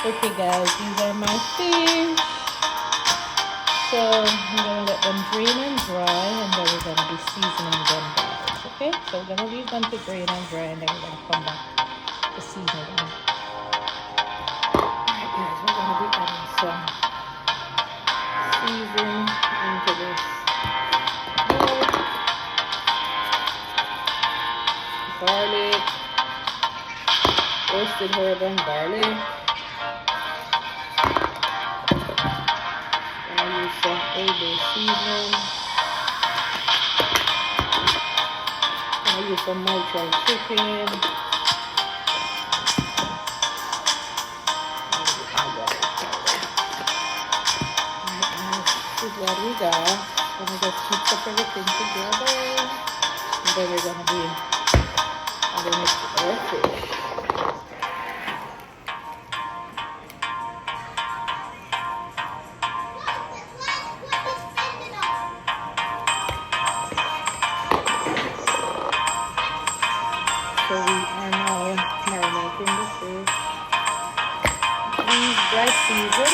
Okay guys, these are my fish. So I'm gonna let them drain and dry, and then we're gonna be seasoning them guys. Okay, so we're gonna leave them to drain and dry, and then we're gonna come back to season them. Alright guys, we're gonna be adding some season into this bowl. Garlic, roasted herb and garlic. Gonna use some Old Bay seasoning. Gonna use some mozzarella chicken. This is what we got. Gonna just mix up everything together, and then we're gonna be adding it to our fish. So we are now marinating the fish. These dry season.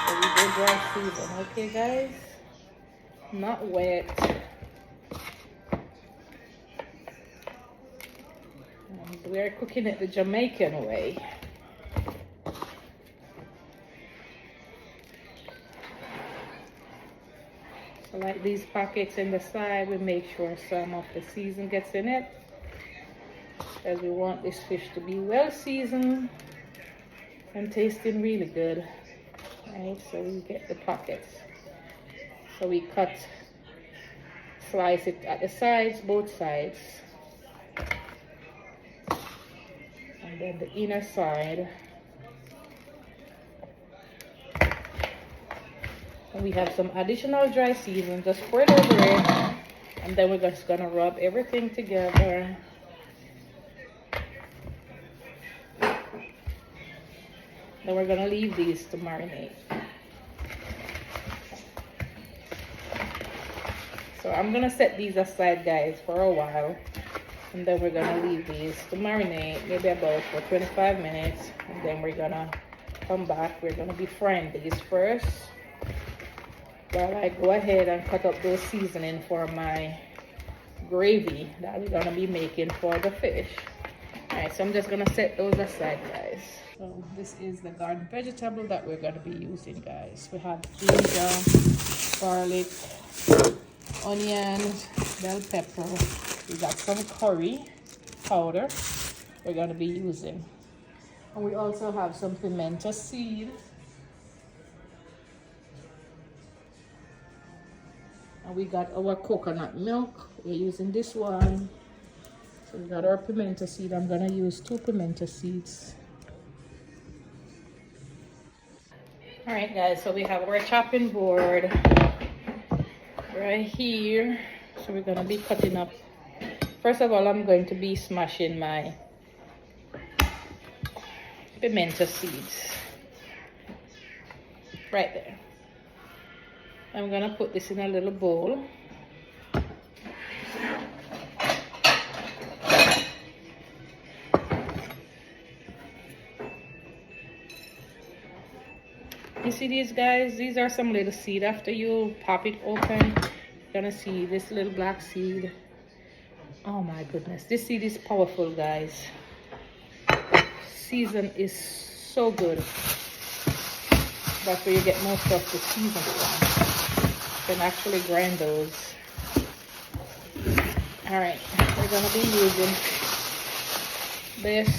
So we go dry season, okay guys? Not wet. We are cooking it the Jamaican way. So like these pockets in the side, we make sure some of the season gets in it, as we want this fish to be well seasoned and tasting really good. Right, so we get the pockets. So we slice it at the sides, both sides. And then the inner side. And we have some additional dry season, just pour it over it, and then we're just gonna rub everything together. Then we're gonna leave these to marinate. So I'm gonna set these aside guys for a while, and then we're gonna leave these to marinate maybe about for 25 minutes, and then we're gonna come back. We're gonna be frying these first while I go ahead and cut up those seasoning for my gravy that we're gonna be making for the fish. All right, so I'm just gonna set those aside guys. So this is the garden vegetable that we're gonna be using guys. We have ginger, garlic, onions, bell pepper. We got some curry powder we're gonna be using, and we also have some pimento seed, and we got our coconut milk. We're using this one. So we got our pimento seed. I'm gonna use 2 pimento seeds. All right guys, so we have our chopping board right here. So we're gonna be cutting up. First of all, I'm going to be smashing my pimento seeds right there. I'm gonna put this in a little bowl. You see these guys? These are some little seed. After you pop it open, you're gonna see this little black seed. Oh my goodness, this seed is powerful guys. Season is so good. That's where you get most of the season from. You can actually grind those. All right, we're gonna be using this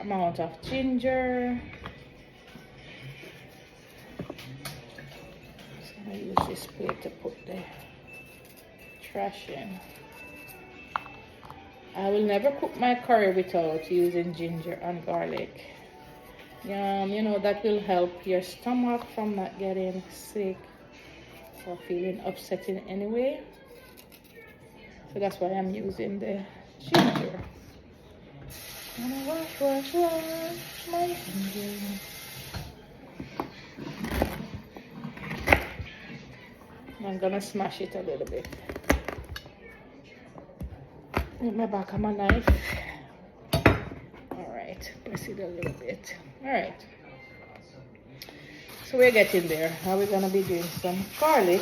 amount of ginger. I use this plate to put the trash in. I will never cook my curry without using ginger and garlic. You know, that will help your stomach from not getting sick or feeling upset in any way. So that's why I'm using the ginger. Wash my engine. I'm gonna smash it a little bit with my back of my knife. All right, press it a little bit. All right. So we're getting there. Now we're gonna be doing some garlic.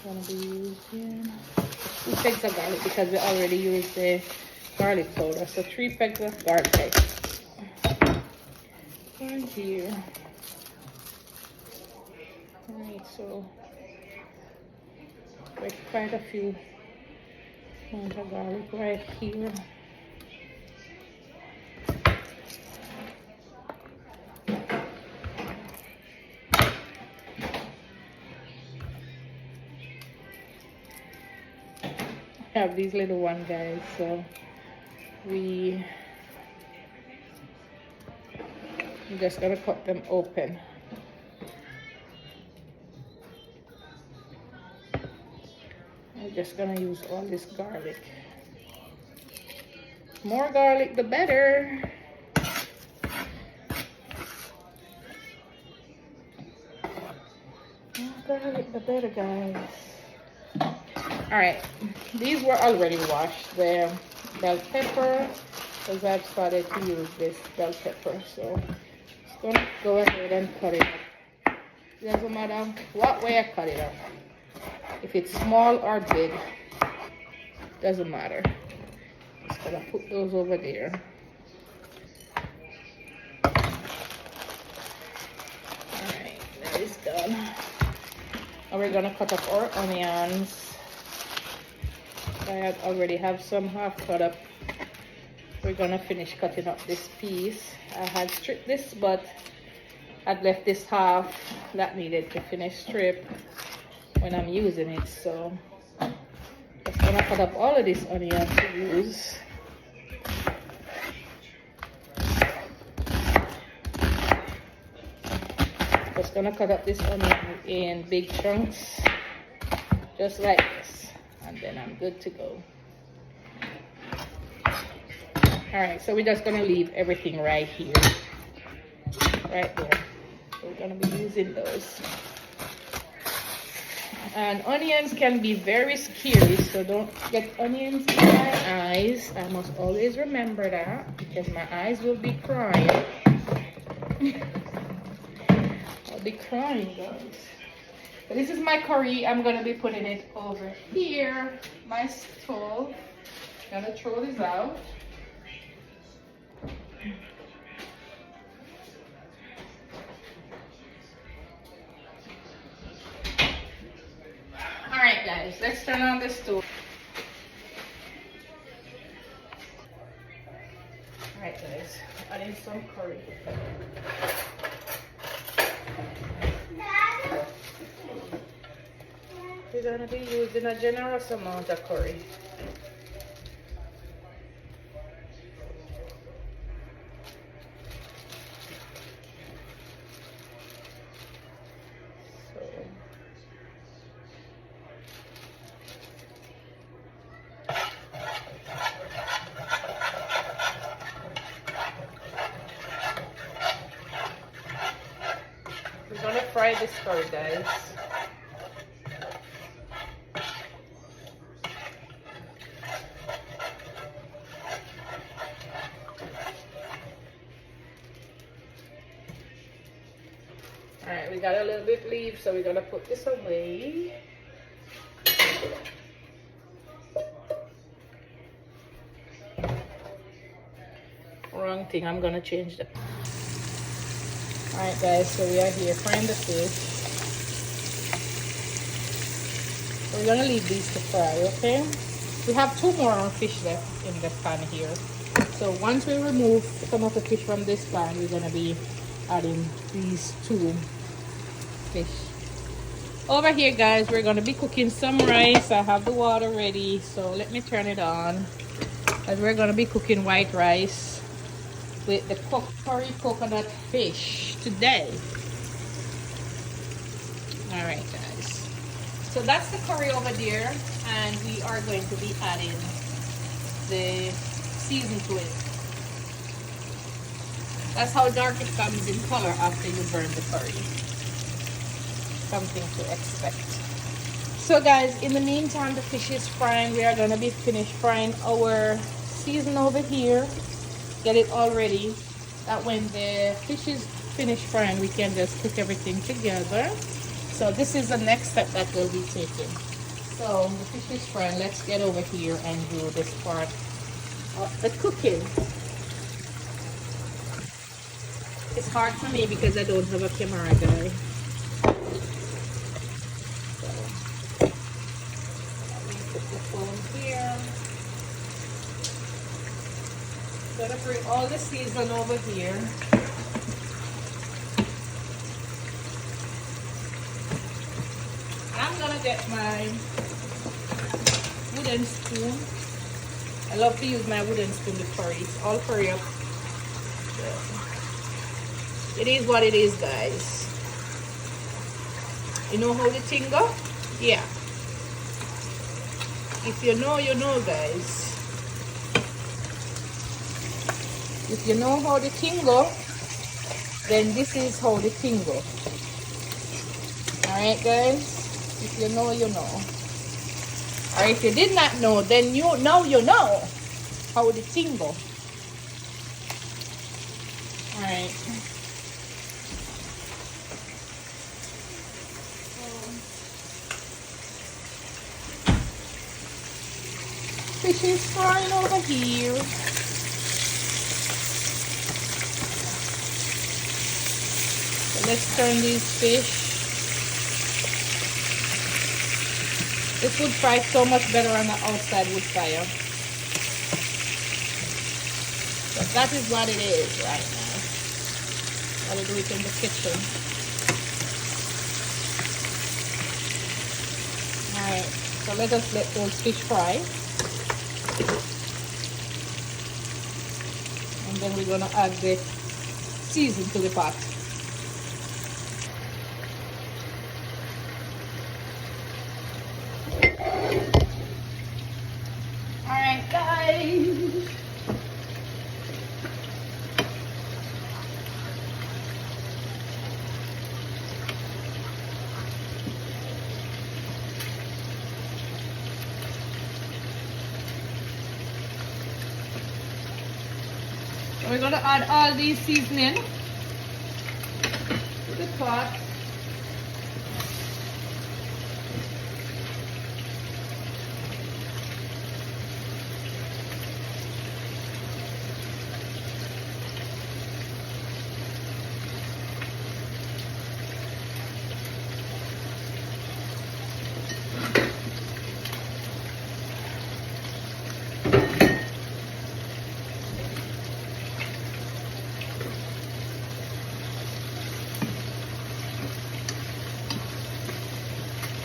Gonna be using 2 pegs of garlic because we already used the garlic powder. So 3 pegs of garlic right here. Alright, so quite a few amount of garlic right here. I have these little ones, guys, so we're just gonna cut them open. I'm just gonna use all this garlic. More garlic, the better. More garlic, the better, guys. All right, these were already washed. The bell pepper, because I've started to use this bell pepper, so just gonna go ahead and cut it up. It doesn't matter what way I cut it up. If it's small or big, doesn't matter. Just gonna put those over there. All right, that is done. Now we're gonna cut up our onions. I already have some half cut up. We're gonna finish cutting up this piece. I had stripped this, but I'd left this half that needed to finish strip when I'm using it. So just gonna cut up all of this onion to use. Just gonna cut up this onion in big chunks, just like this, and then I'm good to go. All right, so we're just gonna leave everything right here, right there. So we're gonna be using those. And onions can be very scary, so don't get onions in my eyes. I must always remember that, because my eyes will be crying. I'll be crying, guys. So this is my curry. I'm gonna be putting it over here, my stove. Gonna throw this out. Alright guys, let's turn on the stove. Alright guys, adding some curry. We're gonna be using a generous amount of curry. We're gonna fry this curry, guys. Alright, we got a little bit leaf, so we're gonna put this away. Wrong thing, I'm gonna change the. Alright guys, so we are here frying the fish. We're gonna leave these to fry, okay? We have 2 more fish left in the pan here. So once we remove some of the fish from this pan, we're gonna be adding these 2 fish. Over here guys, we're gonna be cooking some rice. I have the water ready, so let me turn it on. As we're gonna be cooking white rice with the curry coconut fish today. All right guys, So that's the curry over there, and we are going to be adding the season to it. That's how dark it comes in color after you burn the curry. Something to expect. So guys, in the meantime, the fish is frying. We are gonna be finished frying our season over here. Get it all ready. That when the fish is finished frying, we can just cook everything together. So this is the next step that we'll be taking. So the fish is frying. Let's get over here and do this part of the cooking. It's hard for me because I don't have a camera guy. So let me put the phone here. Gonna bring all the season over here. I'm gonna get my wooden spoon. I love to use my wooden spoon to curry. It's all curry up. It is what it is, guys. You know how the thing go? Yeah. If you know, you know, guys. If you know how the thing go, then this is how the thing go. Alright, guys? If you know, you know. Or if you did not know, then you know how the thing go. Alright. Fish is frying over here. So let's turn these fish. This would fry so much better on the outside wood fire. But that is what it is right now. Gotta do it in the kitchen. Alright, so let us let those fish fry. And then we're gonna add the season to the pot. Alright guys. So we're gonna add all these seasoning to the pot.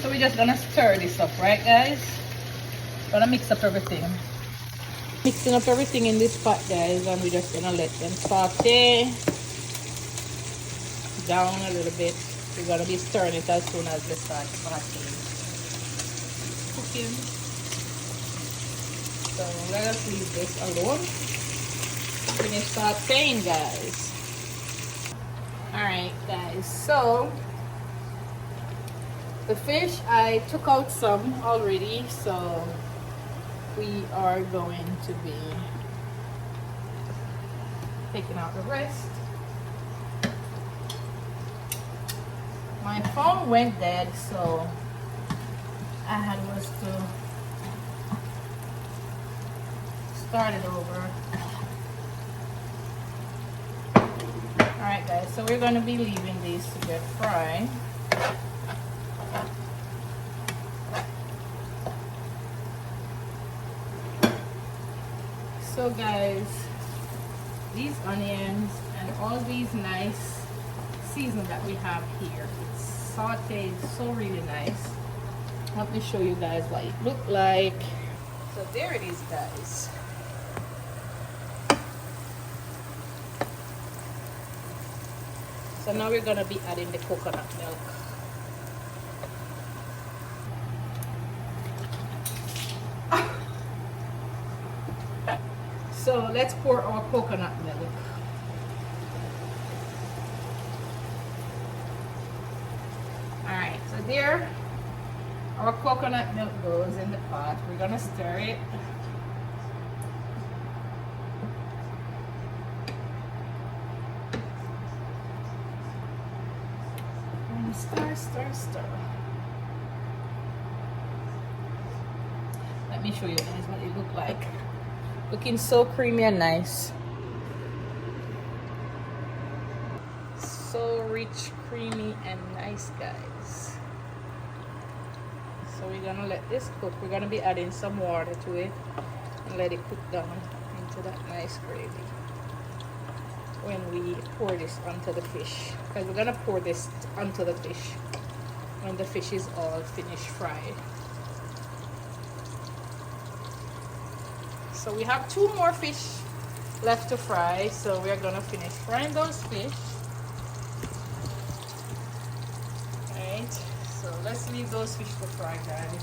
So we're just gonna stir this up, right guys? Gonna mix up everything. Mixing up everything in this pot, guys, and we're just gonna let them saute down a little bit. We're gonna be stirring it as soon as they start sauteing. Cooking. So let us leave this alone. Finish sauteing, guys. Alright guys, so the fish, I took out some already, so we are going to be taking out the rest. My phone went dead, so I had was to start it over. Alright guys, so we're going to be leaving these to get fried. So guys, these onions and all these nice seasons that we have here, it's sauteed so really nice. Let me show you guys what it looked like. So there it is, guys. So now we're gonna be adding the coconut milk. So let's pour our coconut milk. Alright, so there our coconut milk goes in the pot. We're gonna stir it. And stir, stir, stir. Let me show you guys what it look like. Looking so creamy and nice. So rich, creamy, and nice, guys. So we're gonna let this cook. We're gonna be adding some water to it and let it cook down into that nice gravy when we pour this onto the fish, because we're gonna pour this onto the fish when the fish is all finished fried. So we have 2 more fish left to fry, so we're gonna finish frying those fish. Alright, so let's leave those fish to fry, guys.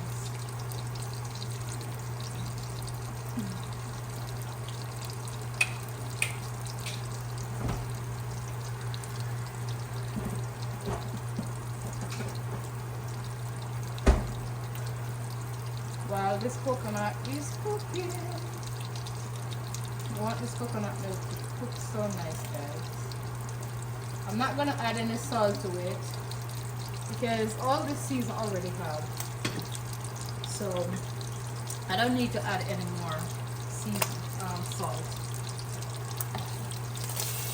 While this coconut is cooking, I want this coconut milk to cook so nice, guys. I'm not gonna add any salt to it because all the season already have, so I don't need to add any more salt.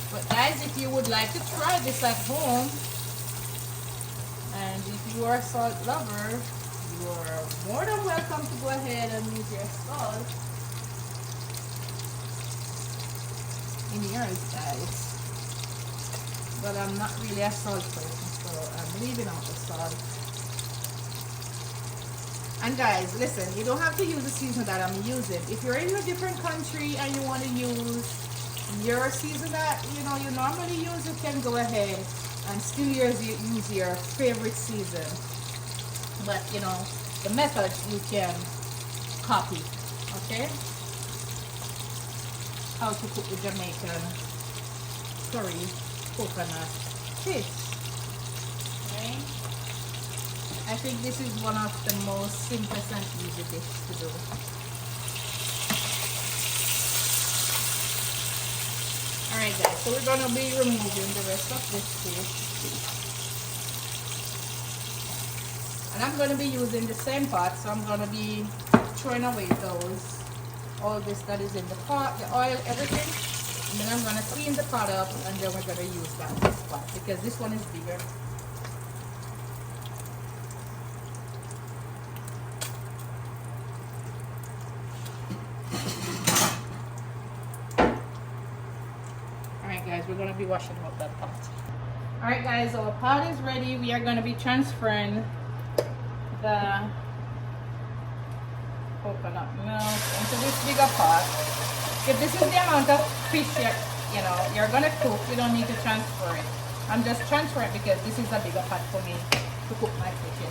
But guys, if you would like to try this at home, and if you are a salt lover, you are more than welcome to go ahead and use your salt in yours, guys. But I'm not really a salt person, so I'm leaving out the salt. And guys, listen, you don't have to use the season that I'm using. If you're in a different country and you want to use your season that you normally use, you can go ahead and still use your favorite season. But the method you can copy. Okay, how to cook the Jamaican curry coconut fish. Okay, I think this is one of the most simplest and easy dishes to do. Alright guys, so we're gonna be removing the rest of this fish. And I'm going to be using the same pot, so I'm going to be throwing away all this that is in the pot, the oil, everything. And then I'm going to clean the pot up, and then we're going to use this pot because this one is bigger. Alright guys, we're going to be washing out that pot. Alright guys, our pot is ready. We are going to be transferring the coconut milk into this bigger pot. If this is the amount of fish you're gonna cook, you don't need to transfer it. I'm just transferring it because this is a bigger pot for me to cook my fish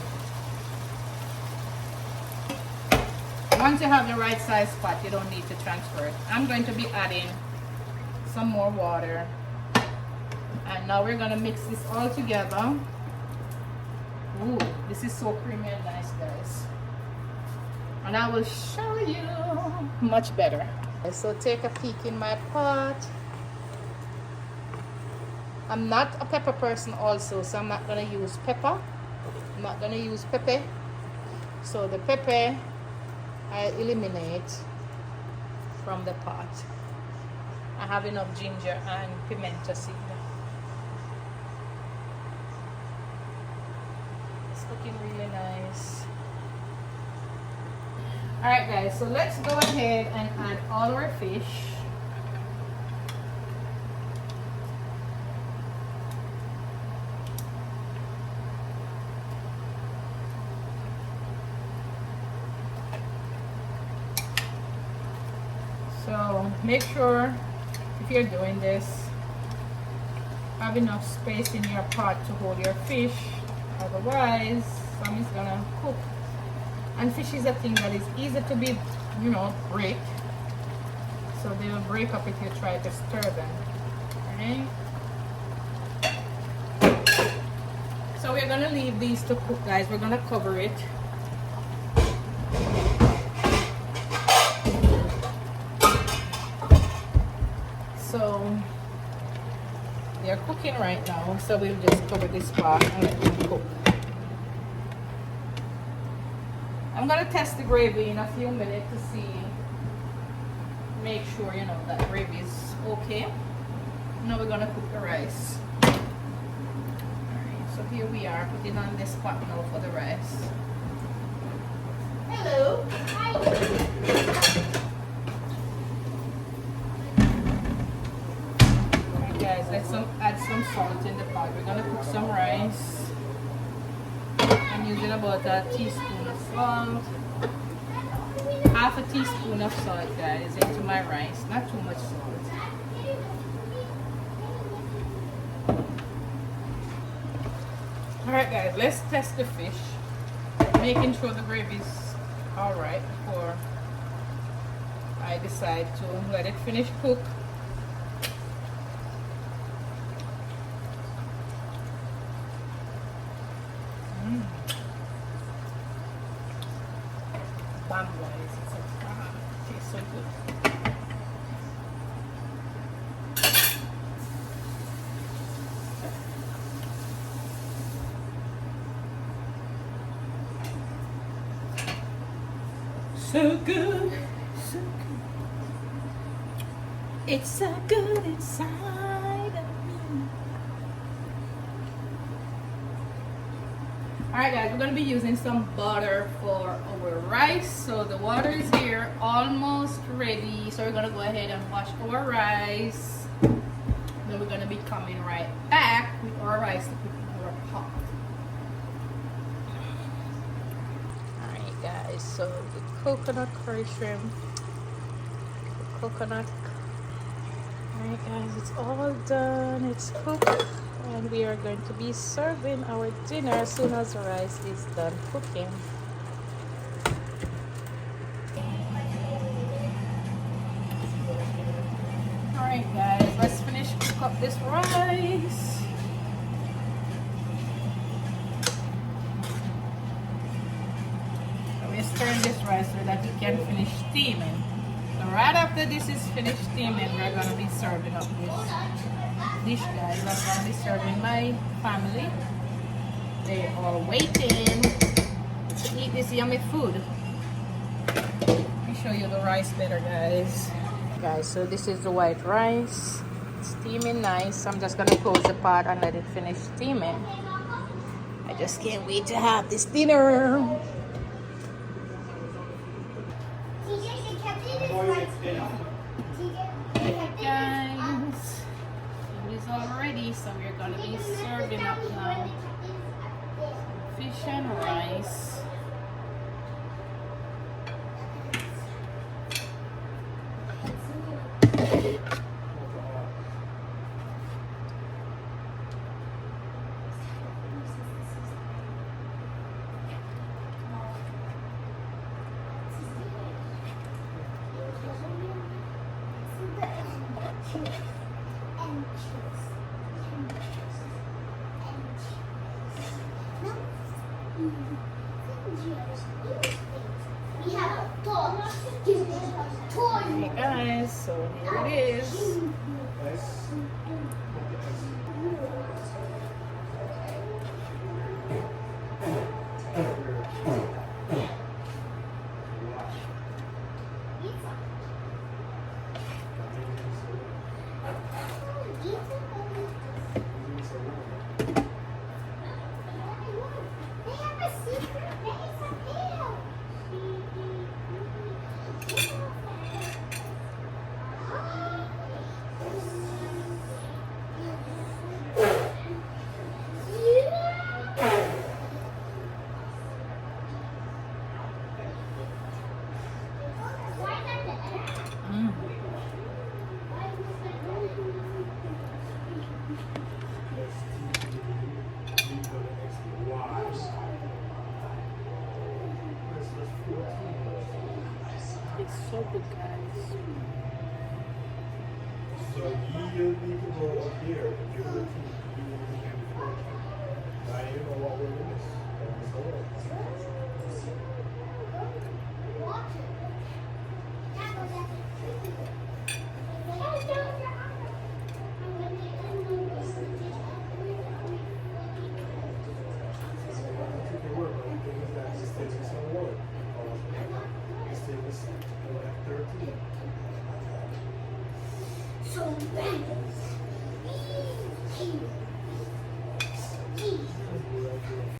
in. Once you have the right size pot, you don't need to transfer it. I'm going to be adding some more water, and now we're gonna mix this all together. Ooh, this is so creamy and nice, guys. And I will show you much better. So take a peek in my pot. I'm not a pepper person also, so I'm not going to use pepper. I'm not going to use pepper. So the pepper I eliminate from the pot. I have enough ginger and pimento seed. Looking really nice. Alright guys, so let's go ahead and add all our fish. So make sure if you're doing this, have enough space in your pot to hold your fish. Otherwise, some is gonna cook. And fish is a thing that is easy to be, break. so they will break up if you try to stir them. Right? So we're gonna leave these to cook, guys. We're gonna cover it. So they're cooking right now, so we'll just cover this pot and let them cook. I'm gonna test the gravy in a few minutes to see, make sure you know that gravy is okay. Now we're gonna cook the rice. Alright, so here we are putting on this pot now for the rice. Hello. Hi. Alright guys, let's add some salt in the pot. We're gonna cook some rice. I'm using about a teaspoon of salt. Half a teaspoon of salt, guys, into my rice. Not too much salt. Alright guys, let's test the fish. Making sure the gravy is alright before I decide to let it finish cook. Bam guys, it's tastes so good. So good, so good. It's so good inside of me. Alright guys, we're going to be using some butter for our rice. So the water is here, almost ready. So we're going to go ahead and wash our rice. Then we're going to be coming right back with our rice to put in our pot. Guys, so the coconut curry shrimp, the coconut. Alright guys, it's all done, it's cooked, and we are going to be serving our dinner as soon as the rice is done cooking. Alright guys, let's finish cook up this rice. Stir this rice so that it can finish steaming. So right after this is finished steaming, we're gonna be serving up this dish, guys. I'm gonna be serving my family. They are waiting to eat this yummy food. Let me show you the rice better, guys. Guys, so this is the white rice. It's steaming nice. I'm just gonna close the pot and let it finish steaming. I just can't wait to have this dinner. Guys, it is all ready, so we're gonna be serving up now fish and rice. Hey guys, so here it is. It's so good, guys. So you need to go up here. If you're the team, you will be in the first. Now you know what we're doing. So bad.